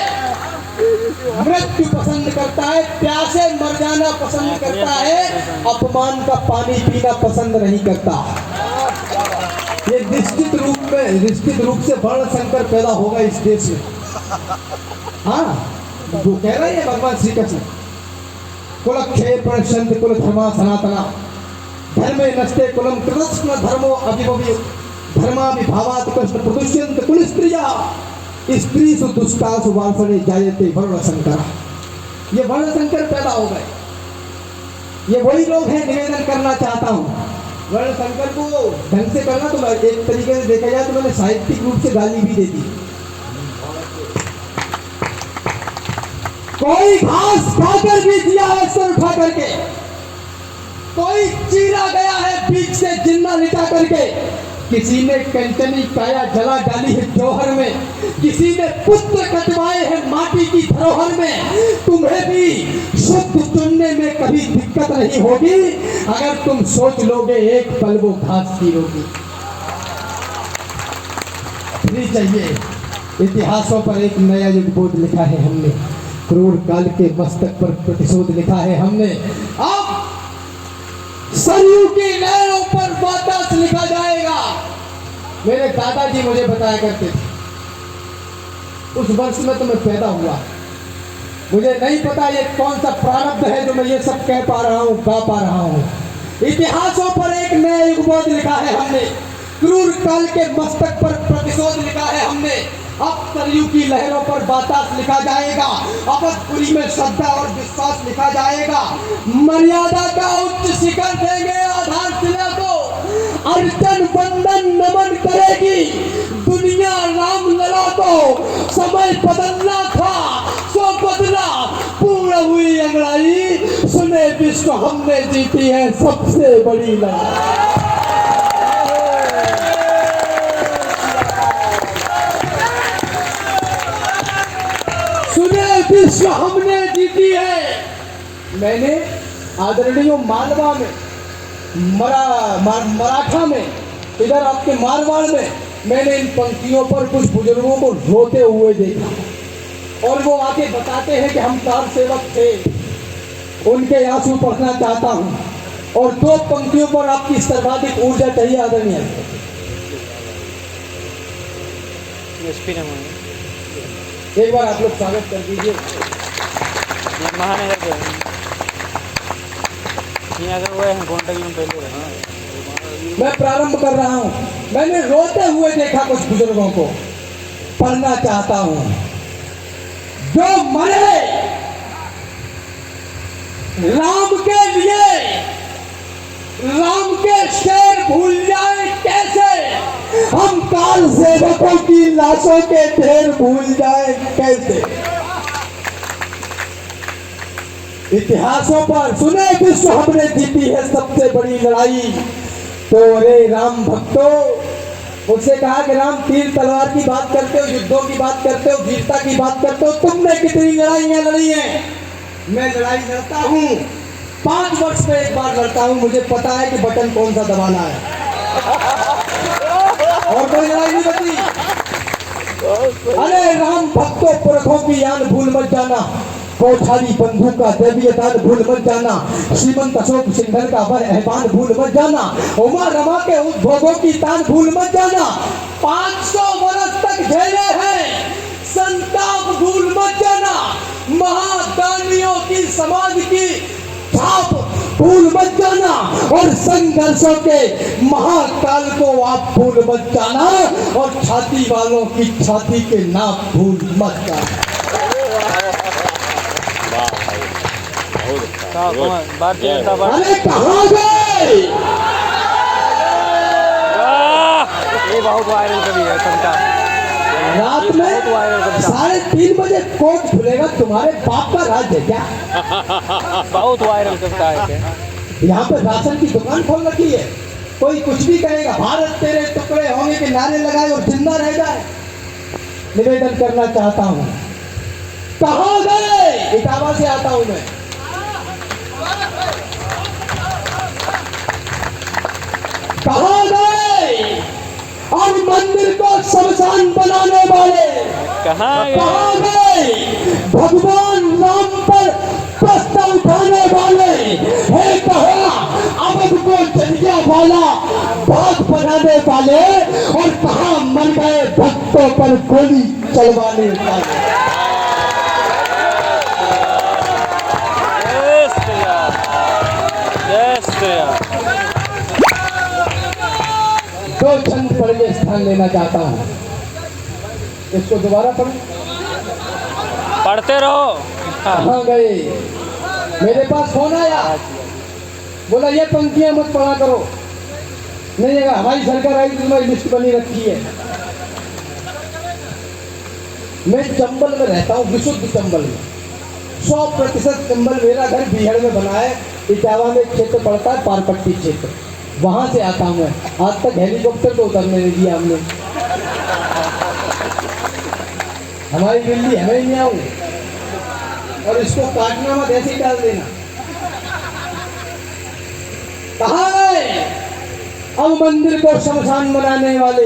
मृत्यु पसंद करता है, प्यासे मर जाना पसंद करता है, अपमान का पानी पीना पसंद नहीं करता। ये निश्चित रूप से वर्ण संकर पैदा होगा इस देश में। हाँ, वो कह रहे हैं भगवान श्री कृष्ण, कुलक्षेपण संत कुल धर्मा सनातना धर्मे नस्ते कुलम कृष्ण धर्मो अभिभवी धर्माभिभावात् कृष्ण प्रदुष्यन्त कुल स्त्रिया स्त्री सु दुष्टासु वाल्फने जायते वर्ण संकर। ये वर्ण संकर पैदा हो गए। ये वही लोग हैं। निवेदन करना चाहता हूँ, वर्ण संकर को ढंग से करना। तो एक तरीके से देखा जाए तो मैंने साहित्यिक रूप से गाली भी दे दी। कोई घास खाकर भी दिया है सर उठा करके, कोई चीरा गया है बीच से जिंदा लिटा करके, किसी ने कंचनी काया जला डाली है जौहर में, किसी ने पुत्र कटवाए हैं माटी की धरोहर में। तुम्हें भी शुद्ध चुनने में कभी दिक्कत नहीं होगी अगर तुम सोच लोगे एक पल वो घास की रोगी। नहीं चाहिए। इतिहासों पर एक नया युगबोध लिखा है हमने, क्रूर काल के मस्तक पर प्रतिशोध लिखा है हमने। अब सरयू की लहरों पर वातास लिखा जाएगा। मेरे दादाजी मुझे बताया करते थे, उस वर्ष में तो मैं पैदा हुआ। मुझे नहीं पता ये कौन सा प्रारब्ध है जो मैं ये सब कह पा रहा हूँ, गा पा रहा हूँ। इतिहासों पर एक नया युगबोध लिखा है हमने, क्रूर काल के मस्तक पर प्रतिशोध लिखा है हमने। अब सरयू की लहरों पर बातास लिखा जाएगा। अवधपुरी में श्रद्धा और विश्वास लिखा जाएगा। मर्यादा का उच्च शिखर देंगे आधारशिला को। अर्चन वंदन नमन करेगी दुनिया राम लला को। समय बदलना था सो बदला, पूर्ण हुई अंगड़ाई। सुने विश्व हमने जीती है सबसे बड़ी लड़ाई। विश्व हमने जीती है। मैंने आदरणीय मालवा में, मराठा में, इधर आपके मारवाड़ में मैंने इन पंक्तियों पर कुछ बुजुर्गों को रोते हुए देखा और वो आके बताते हैं कि हम कार सेवक थे। उनके आंसू पढ़ना चाहता हूँ और 2 पंक्तियों पर आपकी सर्वाधिक ऊर्जा चाहिए आदरणीय। एक बार आप लोग स्वागत कर दीजिए। मैं प्रारंभ कर रहा हूँ। मैंने रोते हुए देखा कुछ बुजुर्गों को, पढ़ना चाहता हूँ। जो मरे राम के लिए, राम के शेर भूल जाए कैसे। हम काल सेवकों की लाशों के ढेर भूल जाए कैसे। इतिहासों पर सुने विश्व हमने जीती है सबसे बड़ी लड़ाई। तो अरे राम भक्तों, उससे कहा कि राम तीर तलवार की बात करते हो, युद्धों की बात करते हो, वीरता की बात करते हो, तुमने कितनी लड़ाइयां लड़ी हैं। मैं लड़ाई लड़ता हूँ 5 वर्ष में एक बार लड़ता हूँ, मुझे पता है कि बटन कौन सा दबाना है। और कोई लड़ाई नहीं बची। अरे राम भक्तों पुरखों की यान भूल मत जाना, कोठारी बंधु का दैवीय दान भूल मत जाना, श्रीमंत अशोक सिंघल का वर एहसान भूल मत जाना, उमा रमा के उद्भोगों की तान भूल मत जाना। 500 वर्ष तक झेले हैं संताप भूल मत जाना, महादानियों की समाज की छाप भूल मत जाना, और संघर्षों के महाकाल को आप भूल मत जाना, और छाती वालों की छाती के नाप भूल मत जाना। अरे कहाँ गए? ये बहुत वायरल कभी है संता। रात में 3:30 बजे कोर्ट खुलेगा, तुम्हारे बाप का राज है क्या? बहुत वायरल करता है। यहाँ पे राशन की दुकान खोल रखी है, कोई कुछ भी कहेगा, भारत तेरे टुकड़े होंगे के नारे लगाए और जिंदा रह जाए। निवेदन करना चाहता हूँ, कहाँ गए? इटावा से आता हूँ मैं। कहाँ गए और मंदिर को शमशान बनाने वाले? कहाँ गए भगवान राम पर प्रश्न उठाने वाले? है कहाँ अवध को जलिया वाला बात बनाने वाले? और कहाँ मर गए भक्तों पर गोली चलवाने वाले? दो छंद पढ़ के स्थान लेना चाहता हूँ, इसको दोबारा पढ़। पढ़ते रहो। कहाँ गए? मेरे पास फोन आया, बोला ये पंक्तियां मत पढ़ा करो। नहीं, अगर हमारी सरकार आई तो तुम्हारी लिस्ट बनी रखी है। मैं चंबल में रहता हूँ, विशुद्ध चंबल में, 100% चंबल। मेरा घर बीहड़ में बना है, इटावा में क्षेत्र पड़ता है, पारपट्टी क्षेत्र, वहां से आता हूँ मैं। आज तक हेलीकॉप्टर तो उतरने नहीं दिया हमने। हमारी बिल्ली हमें नहीं आऊँ, और इसको काटना मत, ऐसे ही डाल देना। कहाँ गए अब मंदिर को शमशान बनाने वाले?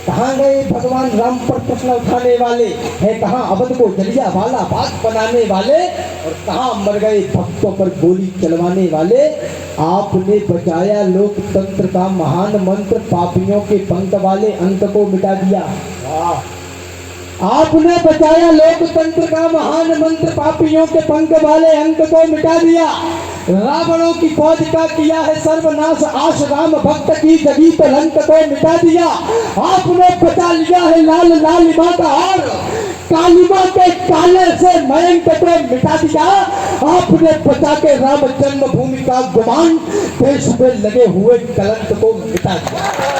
कहाँ गए भगवान राम पर प्रश्न उठाने वाले? है कहाँ अवध को जलिया वाला बात बनाने वाले? और कहाँ मर गए भक्तों पर गोली चलवाने वाले? आपने बचाया लोकतंत्र का महान मंत्र, पापियों के पंख वाले अंक को मिटा दिया। आपने बचाया लोकतंत्र का महान मंत्र, पापियों के पंख वाले अंक को मिटा दिया। रावणों की फौज का किया है सर्वनाश, आश राम भक्त की जगी पर अंक को मिटा दिया। आपने बचा लिया है लाल लालिमा का हार, कालिमा के काले से मयंक को मिटा दिया। आपने बचा के राम जन्मभूमि का गुमान, देश में लगे हुए कलंक को मिटा दिया।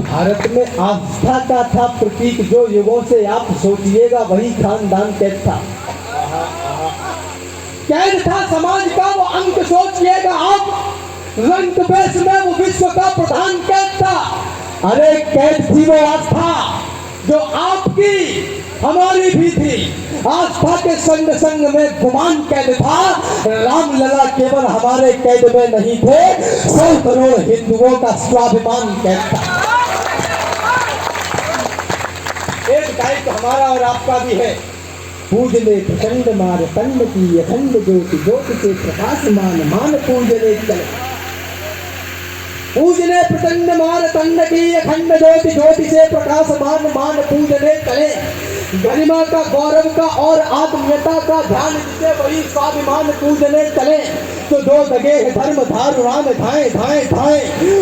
भारत में आस्था का था प्रतीक जो युगों से, आप सोचिएगा वही खानदान कैद था। कैद था समाज का वो अंक, सोचिएगा आप। रंग बेस में वो विश्व का प्रधान कैद था। अरे कैद थी वो आस्था जो आपकी हमारी भी थी। आस्था के संग संग में गुमान कैद था। राम लला केवल हमारे कैद में नहीं थे, 100 करोड़ हिंदुओं का स्वाभिमान कैद था। एक दायित्व हमारा और आपका भी है, पूजने प्रचंड मार तंड की अखंड ज्योति, ज्योति से प्रकाशमान मान पूजने चले। पूजने प्रचंड मार तंड की अखंड ज्योति, ज्योति से प्रकाशमान मान पूजने चले। गरिमा का, गौरव का और आत्मीयता का ध्यान जिसे वही स्वाभिमान पूजने चले। तो जो दगे धर्म धारु राम धाए धाए धाए,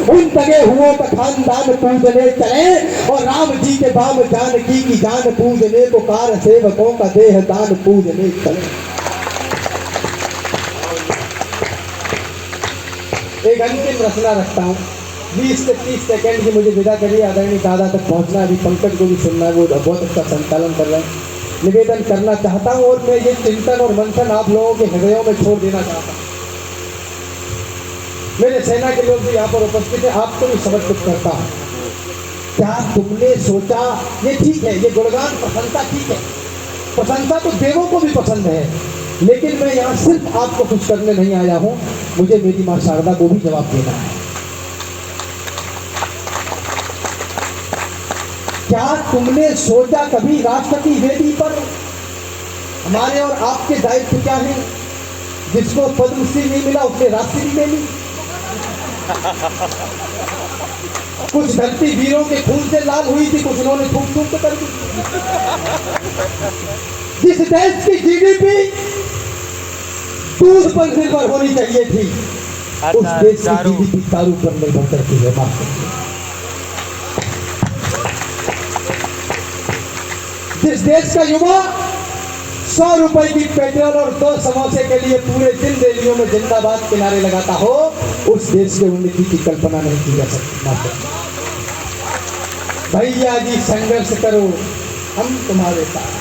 उन दगे हुओं का खानदान पूजने चले। और राम जी के बाम जानकी की जान पूजने को, कार सेवकों का देह दान पूजने चले। एक अंतिम रचना रखता हूँ, 20 से 30 सेकंड की मुझे विदा करिए। आदरणीय दादा तक पहुँचना, अभी पंकज को भी सुनना है, वो बहुत अच्छा संचालन कर रहे हैं। निवेदन करना चाहता हूँ और मैं ये चिंतन और मंथन आप लोगों के हृदयों में छोड़ देना चाहता हूँ। मेरे सेना के लोग भी यहाँ पर उपस्थित है, आपको भी समर्पित करता हूँ। क्या तुमने सोचा, ये ठीक है, ये गुणगान प्रशंसा ठीक है, प्रशंसा तो देवों को भी पसंद है, लेकिन मैं यहाँ सिर्फ आपको खुश करने नहीं आया हूँ, मुझे मेरी माँ शारदा को भी जवाब देना है। क्या तुमने सोचा कभी राष्ट्र की वेदी पर हमारे और आपके दायित्व क्या है? जिसको पद्मश्री नहीं मिला उसने राष्ट्रीय ले ली। कुछ धरती वीरों के खून से लाल हुई थी, कुछ उन्होंने थूक थूक कर दी। जिस देश की जीडीपी दूध पर निर्भर होनी चाहिए थी, उस देश की जीडीपी दारू पर निर्भर करती है। जिस देश का युवा 100 रुपए की पेट्रोल और 2 समोसे के लिए पूरे दिन रैलियों में जिंदाबाद के नारे लगाता हो, उस देश के उन्नति की कल्पना नहीं की जा सकती। भैया जी संघर्ष करो, हम तुम्हारे साथ।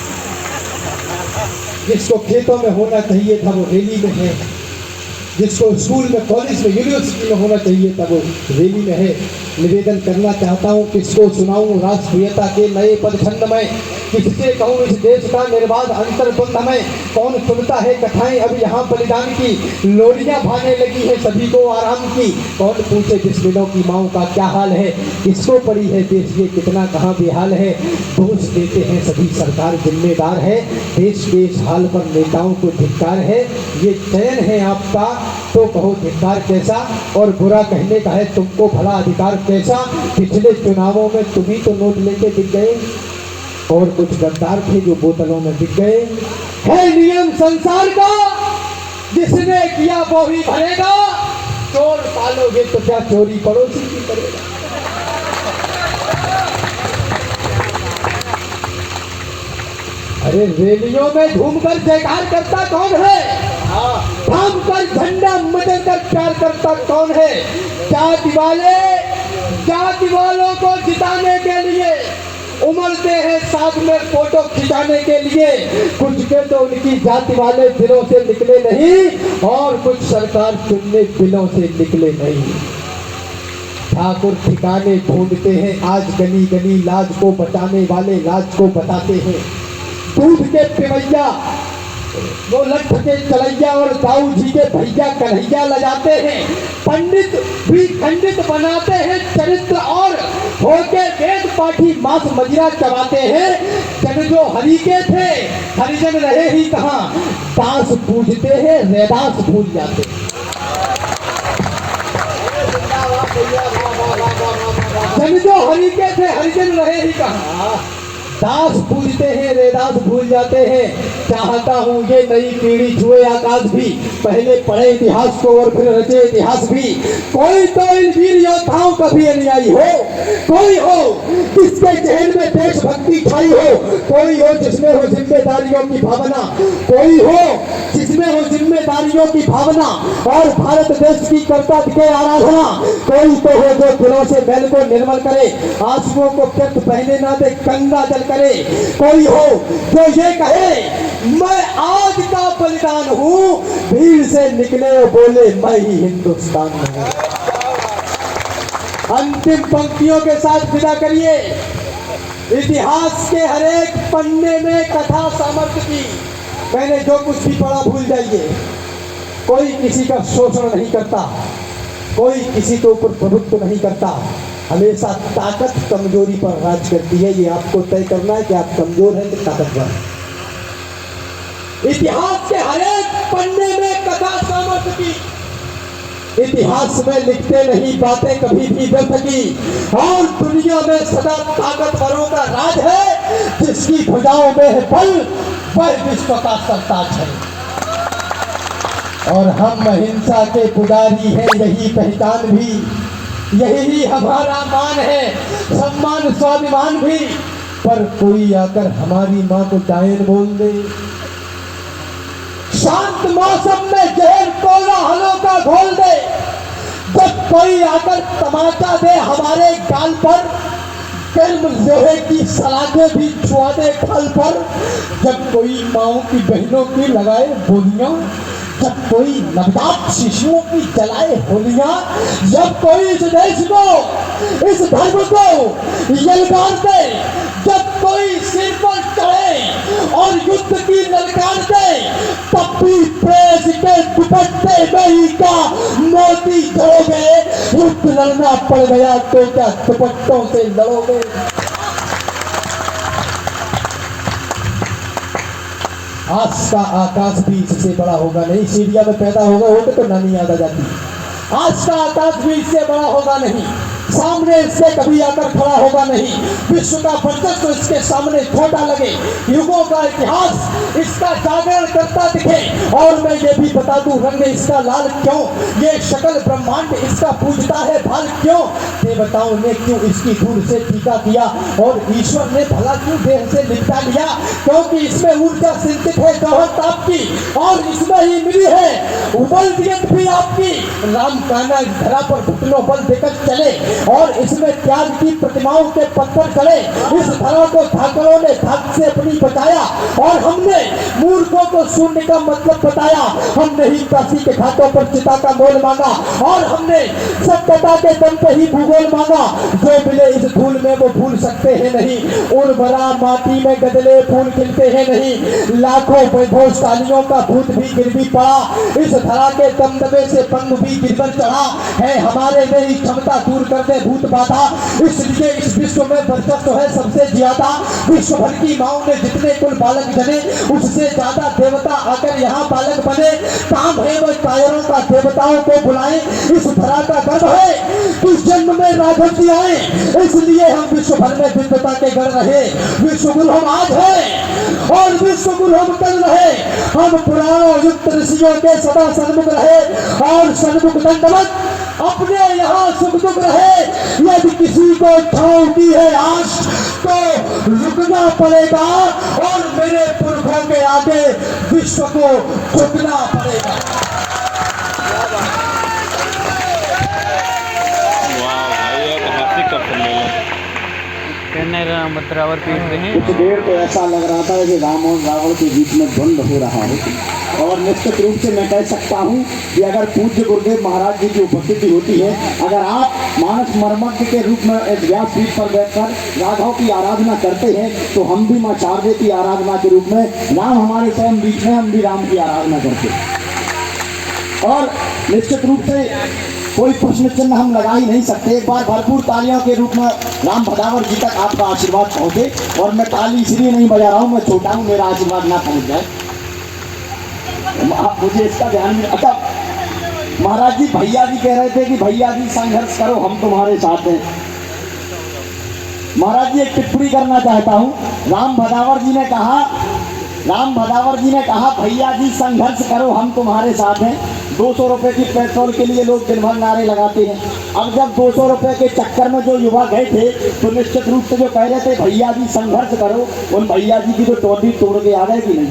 जिसको खेतों में होना चाहिए था वो रैली में है, जिसको स्कूल में, कॉलेज में, यूनिवर्सिटी में होना चाहिए था वो रैली में है। निवेदन करना चाहता हूँ, किसको सुनाऊँ राष्ट्रीयता के नए पदखंड में, किससे कहूँ इस देश का निर्बाध अंतर्बंध में। कौन सुनता है कथाएं अब यहाँ बलिदान की, लोरियां भाने लगी है सभी को आराम की। कौन पूछे बिस्मिलों की माओ का क्या हाल है, किसको पड़ी है देश ये कितना कहाँ बेहाल है। दोष देते हैं सभी सरकार जिम्मेदार है, देश के इस हाल पर नेताओं को धिक्कार है। ये चयन है आपका तो कहो धिक्कार कैसा, और बुरा कहने का है तुमको भला अधिकार कैसा। पिछले चुनावों में तुम ही तो नोट लेके दिख गए, और कुछ गद्दार थे जो बोतलों में बिक गए। है नियम संसार का, जिसने किया वो ही भरेगा। चोर पालोगे तो क्या चोरी पड़ोसी की करेगा। अरे रैलियों में घूमकर जयकार करता कौन है? थाम कर झंडा मदद कर प्यार करता कौन है? जाति वालों को जिताने के लिए उमड़ते हैं साथ में फोटो खिंचाने के लिए। कुछ के तो उनकी जाति वाले दिलों से निकले नहीं, और कुछ सरकार चुनने दिलों से निकले नहीं। ठाकुर ठिकाने ढूंढते हैं आज गली गली, लाज को बचाने वाले लाज को बताते हैं। दूध के पिवैया वो लठ के चलैया और दाऊ जी के भैया कन्हैया लजाते हैं। पंडित भी खंडित बनाते हैं चरित्र, और होके वेद पाठी मांस मदिरा चबाते हैं। जन जो हरि के थे हरिजन रहे ही कहाँ, दास पूजते हैं रैदास भूल जाते। जन जो हरि के थे हरिजन रहे ही कहाँ, दास पूजते हैं रैदास भूल जाते हैं। चाहता हूँ ये नई पीढ़ी छुए आकाश भी, पहले पढ़े इतिहास को और फिर रचे इतिहास भी। कोई तो इन वीर योद्धाओं का भी अनुयायी हो, कोई हो जिसके जहन में देशभक्ति छाई हो, कोई हो जिसमें हो जिम्मेदारियों की भावना, कोई हो जिसमें हो जिम्मेदारियों की भावना और भारत देश की करता दिखे आराधना। कोई तो हो जो दिलों से मैल को निर्मल करे, आंसुओं को व्यर्थ बहने ना दे गंगा जल करे। कोई हो जो ये कहे मैं आज का बलिदान हूँ, भीड़ से निकले और बोले मैं ही हिंदुस्तान हूँ। अंतिम पंक्तियों के साथ विदा करिए। इतिहास के हर एक पन्ने में कथा सामर्थ्य की। मैंने जो कुछ भी पढ़ा भूल जाइए। कोई किसी का शोषण नहीं करता, कोई किसी के ऊपर प्रभुत्व नहीं करता। हमेशा ताकत कमजोरी पर राज करती है। ये आपको तय करना है कि आप कमजोर हैं तो ताकतवर। इतिहास के हर एक पन्ने में कथा सामर्थ्य की। इतिहास में लिखते नहीं बातें कभी भी व्यर्थ की, और दुनिया में सदा ताकतवरों का राज है। जिसकी भुजाओं में है बल, वह विश्व का सरताज है। और हम अहिंसा के पुजारी हैं, यही पहचान भी, यही हमारा मान है, सम्मान स्वाभिमान भी। पर कोई आकर हमारी माँ को डायन बोल दे, शांत मौसम में जहर कोलाहलों का घोल दे, जब कोई आकर तमाचा दे हमारे गाल पर, गर्म लोहे की सलाखें भी छुआ दे खाल पर, जब कोई माओ की बहनों की लगाए बोलियां, जब कोई नवजात शिशुओं की जलाए होलियां, जब कोई इस देश को, इस धर्म को यलगार दे, जब कोई सिर पर चढ़े और युद्ध की ललकार दे, तब भी प्रेस के दुपट्टे में ही क्या मोती धोगे? युद्ध लड़ना पड़ गया तो क्या दुपट्टों से लड़ोगे? आज का आकाश भी इससे बड़ा होगा नहीं। सीरिया में पैदा होगा वो तो नानी याद आ जाती। आज का आकाश भी इससे बड़ा होगा नहीं, सामने इससे कभी आकर खड़ा होगा नहीं। विश्व का वर्चस्व इसके सामने छोटा लगे, युगों का इतिहास इसका जागरण करता दिखे। और मैं ये भी बता दूं, रंग इसका लाल क्यों, ये शकल ब्रह्मांड इसका पूजता है भाल क्यों? देवताओं ने क्यों इसकी धूल से टीका किया और ईश्वर ने भला क्यों देह से निपटा लिया? क्योंकि इसमें ऊर्जा सिंचित है जौहर ताप की, और इसमें ही मिली है उबलदियत भी आपकी। राम कान्हा इस धरा पर घुटनों बल देकर चले और इसमें त्याग की प्रतिमाओं के पत्थर चढ़े। इस धरा को धाकड़ों ने धाक से अपनी बचाया और हमने मूर्खों को शून्य का मतलब बताया। हमने ही काशी के घाटों पर चिता का मोल मांगा और हमने सत्यता के दम पे ही भूगोल मांगा। जो मिले इस धूल में वो भूल सकते हैं नहीं, उर्वरा माटी में गदले फूल खिलते हैं नहीं। लाखों वैभवशालियों का भूत भी गिर भी पड़ा, इस धरा के दमदमे से पंग भी गिरकर चढ़ा है। हमारे में ही क्षमता दूर कर दे भूत बाधा, इसलिए इस विश्व में वर्चस्व है सबसे ज्यादा। विश्व भर की माओ ने जितने कुल बालक जने, उससे ज्यादा देवता आकर यहाँ बालक बने। काम है वो कायरों का देवताओं को बुलाए। इस धरा का गर्व है कि जन्म में राघव जी आए, इसलिए हम विश्व भर में दिव्यता के गढ़ रहे। विश्व गुरु हम आज है और विश्व गुरु हम कल रहे। हम पुराणों युक्त ऋषियों के सदा सन्मुख रहे और सन्मुख दंडवत अपने यहाँ सुख दुख रहे। यदि किसी को ठाव की है आश तो रुकना पड़ेगा और मेरे पुरखों के आगे विश्व को झुकना पड़ेगा। बराबर पीट रहे हैं। कुछ देर तो ऐसा लग रहा था कि राम और रावण के बीच में द्वंद्व हो रहा है। और निश्चित रूप से मैं कह सकता हूँ कि अगर पूज्य गुरुदेव महाराज जी की उपस्थिति होती है, अगर आप मानस मर्मज्ञ के रूप में इस व्यासपीठ पर बैठकर राघव की आराधना करते हैं, तो हम भी माँ शारदे की आराधना के रूप में, राम हमारे स्वयं बीच में, हम भी राम की आराधना करते हैं। और निश्चित रूप से कोई प्रश्न चिन्ह हम लगा ही नहीं सकते। एक बार भरपूर तालियों के रूप में राम भदावर जी तक आपका आशीर्वाद पहुंचे। और मैं ताली इसलिए नहीं बजा रहा हूँ, मैं छोटा हूँ, मेरा आशीर्वाद ना पहुंच जाए, मुझे इसका ध्यान नहीं। अच्छा महाराज जी, भैया जी कह रहे थे कि भैया जी संघर्ष करो, हम तुम्हारे साथ हैं। महाराज जी एक टिप्पणी करना चाहता हूँ। राम भदावर जी ने कहा भैया जी संघर्ष करो, हम तुम्हारे साथ हैं। 200 रुपए की पेट्रोल के लिए लोग दिन भर नारे लगाते हैं। अब जब 200 रुपए के चक्कर में जो युवा गए थे, तो निश्चित रूप से जो कह रहे थे भैया जी संघर्ष करो, उन भैया जी की तो टोटी तोड़ के आ गए कि नहीं?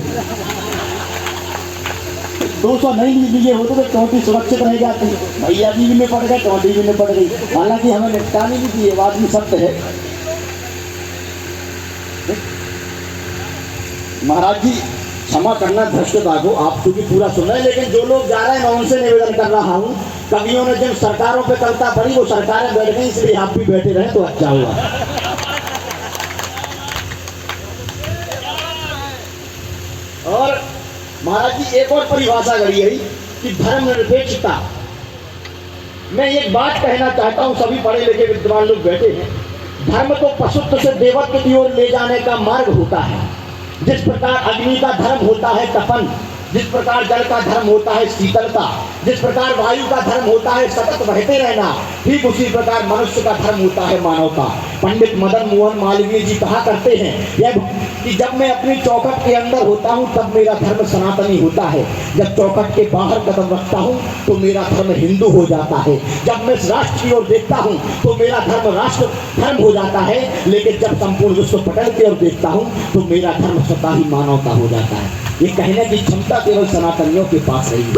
200 नहीं लिए होते तो टोटी सुरक्षित रह जाती। भैया जी भी निपट गए, टोटी भी निपट गई। हालांकि हमें निपटानी भी थी, ये बात भी सत्य है। महाराज जी क्षमा करना धृष्टता को, आप चूंकि पूरा सुन रहे हैं, लेकिन जो लोग जा रहे हैं मैं उनसे निवेदन कर रहा हूँ। कवियों ने जिन सरकारों पे कविता पढ़ी वो सरकारें बैठ गई, इसलिए आप भी बैठे रहे तो अच्छा हुआ। और महाराज जी एक और परिभाषा करी है कि धर्मनिरपेक्षता। मैं एक बात कहना चाहता हूँ, सभी पढ़े लिखे विद्वान लोग बैठे हैं। धर्म तो पशुत्व से देवत्व की ओर ले जाने का मार्ग होता है। जिस प्रकार अग्नि का धर्म होता है तपन, जिस प्रकार जल का धर्म होता है शीतलता, जिस प्रकार वायु का धर्म होता है सतत बहते रहना, ठीक उसी प्रकार मनुष्य का धर्म होता है मानवता। पंडित मदन मोहन मालवीय जी कहा करते हैं यह कि जब मैं अपनी चौखट के अंदर होता हूँ तब मेरा धर्म सनातनी होता है, जब चौखट के बाहर कदम रखता हूँ तो मेरा धर्म हिंदू हो जाता है, जब मैं इस राष्ट्र की ओर देखता हूँ तो मेरा धर्म राष्ट्र धर्म हो जाता है, लेकिन जब संपूर्ण विश्व पटल की ओर देखता हूँ तो मेरा धर्म स्वतः ही मानवता हो जाता है। ये कहने की क्षमता केवल सनातनियों के पास रही है।